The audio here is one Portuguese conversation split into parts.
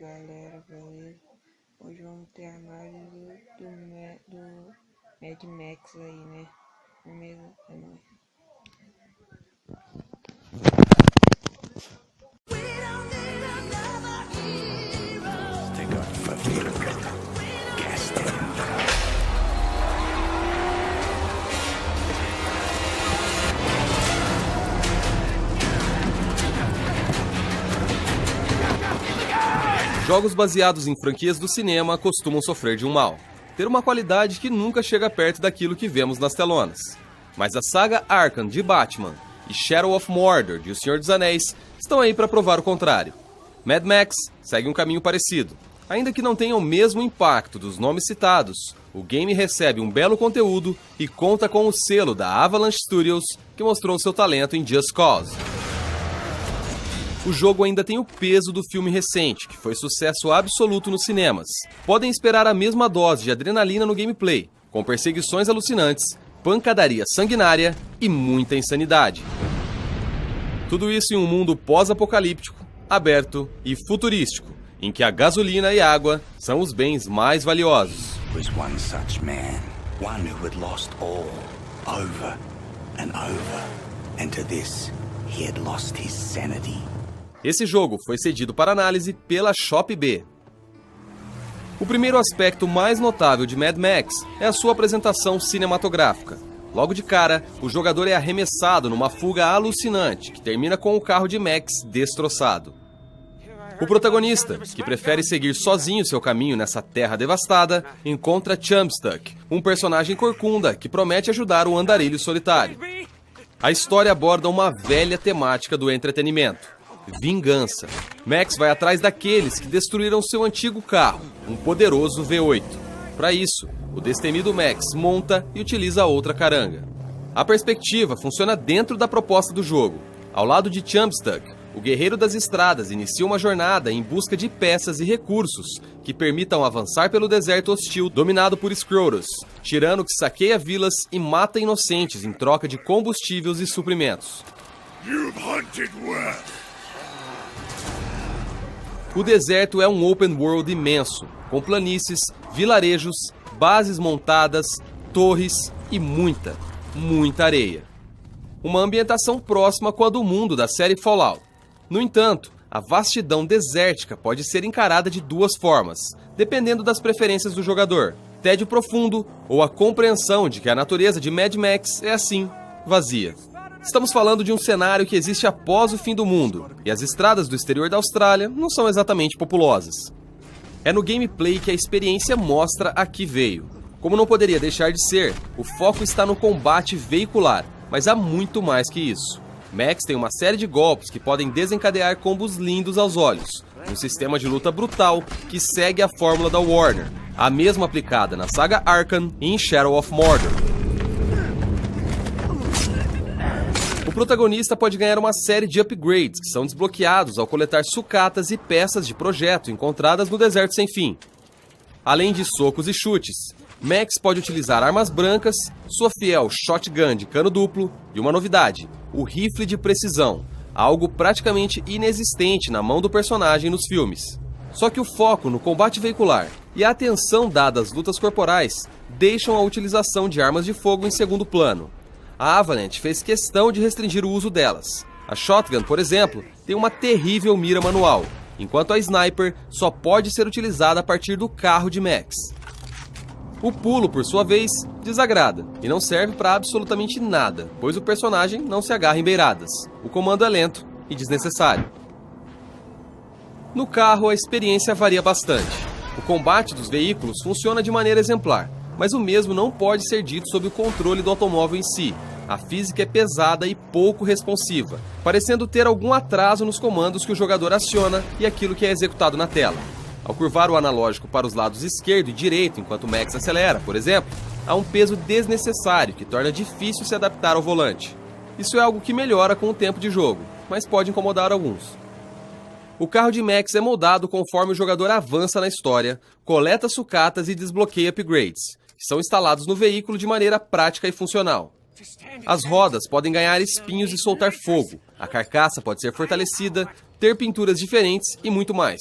galera, beleza? Hoje vamos ter a análise do Mad Max aí, né? Primeiro é nóis. Jogos baseados em franquias do cinema costumam sofrer de um mal: ter uma qualidade que nunca chega perto daquilo que vemos nas telonas. Mas a saga Arkham de Batman e Shadow of Mordor de O Senhor dos Anéis estão aí para provar o contrário. Mad Max segue um caminho parecido. Ainda que não tenha o mesmo impacto dos nomes citados, o game recebe um belo conteúdo e conta com o selo da Avalanche Studios, que mostrou seu talento em Just Cause. O jogo ainda tem o peso do filme recente, que foi sucesso absoluto nos cinemas. Podem esperar a mesma dose de adrenalina no gameplay, com perseguições alucinantes, pancadaria sanguinária e muita insanidade. Tudo isso em um mundo pós-apocalíptico, aberto e futurístico, em que a gasolina e água são os bens mais valiosos. Was one such man, one who had lost all, over and over, and to this he had lost his sanity. Esse jogo foi cedido para análise pela Shop B. O primeiro aspecto mais notável de Mad Max é a sua apresentação cinematográfica. Logo de cara, o jogador é arremessado numa fuga alucinante, que termina com o carro de Max destroçado. O protagonista, que prefere seguir sozinho seu caminho nessa terra devastada, encontra Chumpstuck, um personagem corcunda que promete ajudar o andarilho solitário. A história aborda uma velha temática do entretenimento: vingança. Max vai atrás daqueles que destruíram seu antigo carro, um poderoso V8. Para isso, o destemido Max monta e utiliza outra caranga. A perspectiva funciona dentro da proposta do jogo. Ao lado de Chumpstuck, o guerreiro das estradas inicia uma jornada em busca de peças e recursos que permitam avançar pelo deserto hostil dominado por Skrulls, tirano que saqueia vilas e mata inocentes em troca de combustíveis e suprimentos. O deserto é um open world imenso, com planícies, vilarejos, bases montadas, torres e muita areia. Uma ambientação próxima com a do mundo da série Fallout. No entanto, a vastidão desértica pode ser encarada de duas formas, dependendo das preferências do jogador: tédio profundo ou a compreensão de que a natureza de Mad Max é assim, vazia. Estamos falando de um cenário que existe após o fim do mundo, e as estradas do exterior da Austrália não são exatamente populosas. É no gameplay que a experiência mostra a que veio. Como não poderia deixar de ser, o foco está no combate veicular, mas há muito mais que isso. Max tem uma série de golpes que podem desencadear combos lindos aos olhos, um sistema de luta brutal que segue a fórmula da Warner, a mesma aplicada na saga Arkham e em Shadow of Mordor. O protagonista pode ganhar uma série de upgrades que são desbloqueados ao coletar sucatas e peças de projeto encontradas no deserto sem fim. Além de socos e chutes, Max pode utilizar armas brancas, sua fiel shotgun de cano duplo e uma novidade: o rifle de precisão, algo praticamente inexistente na mão do personagem nos filmes. Só que o foco no combate veicular e a atenção dada às lutas corporais deixam a utilização de armas de fogo em segundo plano. A Avalanche fez questão de restringir o uso delas. A shotgun, por exemplo, tem uma terrível mira manual, enquanto a sniper só pode ser utilizada a partir do carro de Max. O pulo, por sua vez, desagrada e não serve para absolutamente nada, pois o personagem não se agarra em beiradas. O comando é lento e desnecessário. No carro, a experiência varia bastante. O combate dos veículos funciona de maneira exemplar, mas o mesmo não pode ser dito sobre o controle do automóvel em si. A física é pesada e pouco responsiva, parecendo ter algum atraso nos comandos que o jogador aciona e aquilo que é executado na tela. Ao curvar o analógico para os lados esquerdo e direito enquanto o Max acelera, por exemplo, há um peso desnecessário que torna difícil se adaptar ao volante. Isso é algo que melhora com o tempo de jogo, mas pode incomodar alguns. O carro de Max é moldado conforme o jogador avança na história, coleta sucatas e desbloqueia upgrades, que são instalados no veículo de maneira prática e funcional. As rodas podem ganhar espinhos e soltar fogo, a carcaça pode ser fortalecida, ter pinturas diferentes e muito mais.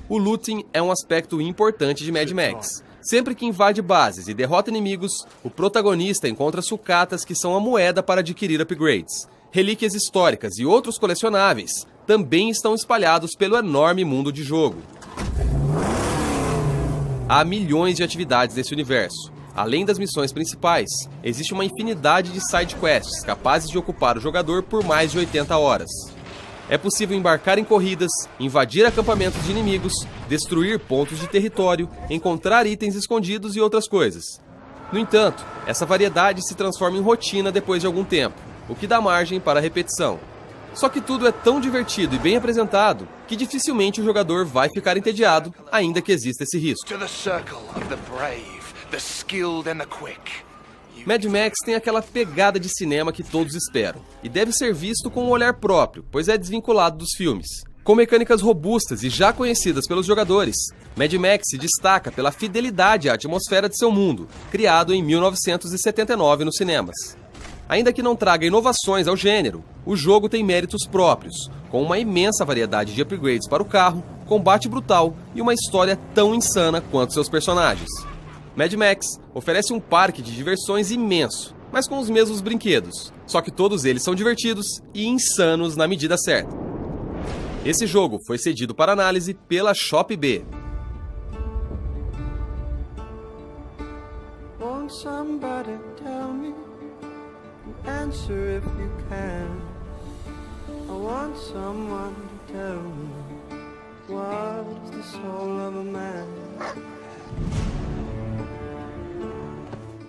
O looting é um aspecto importante de Mad Max. Sempre que invade bases e derrota inimigos, o protagonista encontra sucatas que são a moeda para adquirir upgrades. Relíquias históricas e outros colecionáveis também estão espalhados pelo enorme mundo de jogo. Há milhões de atividades nesse universo. Além das missões principais, existe uma infinidade de side quests capazes de ocupar o jogador por mais de 80 horas. É possível embarcar em corridas, invadir acampamentos de inimigos, destruir pontos de território, encontrar itens escondidos e outras coisas. No entanto, essa variedade se transforma em rotina depois de algum tempo, o que dá margem para a repetição. Só que tudo é tão divertido e bem apresentado que dificilmente o jogador vai ficar entediado, ainda que exista esse risco. Mad Max tem aquela pegada de cinema que todos esperam, e deve ser visto com um olhar próprio, pois é desvinculado dos filmes. Com mecânicas robustas e já conhecidas pelos jogadores, Mad Max se destaca pela fidelidade à atmosfera de seu mundo, criado em 1979 nos cinemas. Ainda que não traga inovações ao gênero, o jogo tem méritos próprios, com uma imensa variedade de upgrades para o carro, combate brutal e uma história tão insana quanto seus personagens. Mad Max oferece um parque de diversões imenso, mas com os mesmos brinquedos, só que todos eles são divertidos e insanos na medida certa. Esse jogo foi cedido para análise pela Shop B. Answer if you can. I want someone to tell me what is the soul of a man.